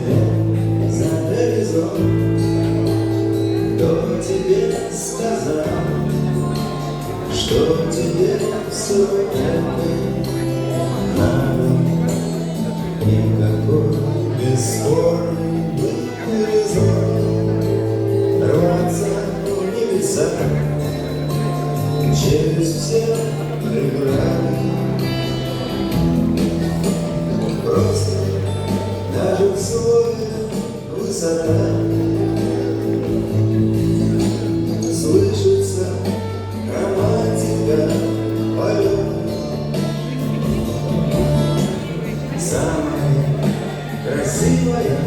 тебе за горизонт? Кто тебе сказал, что тебе все это надо? Никакой бесспорный был горизонт, рваться в небеса через все преграды. Просто даже в слове высота слышится романтика полета. Самая красивая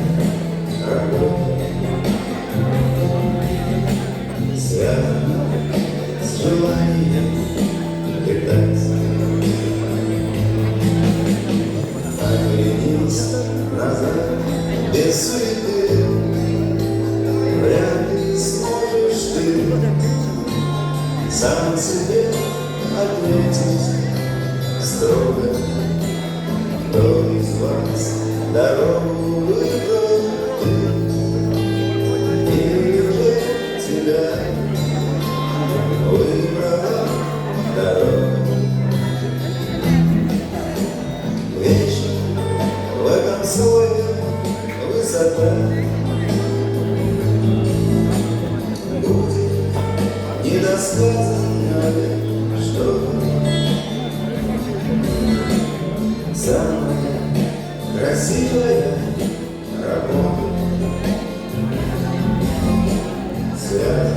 работа связана с желанием летать. Оглянись назад без суеты, вряд ли сможешь ты сам себе ответить строго, кто из вас дорогу выбрал ты, или же тебя выбрала дорога. Вечно в этом слове высота будет недосказанное что-то. Самая красивая работа связана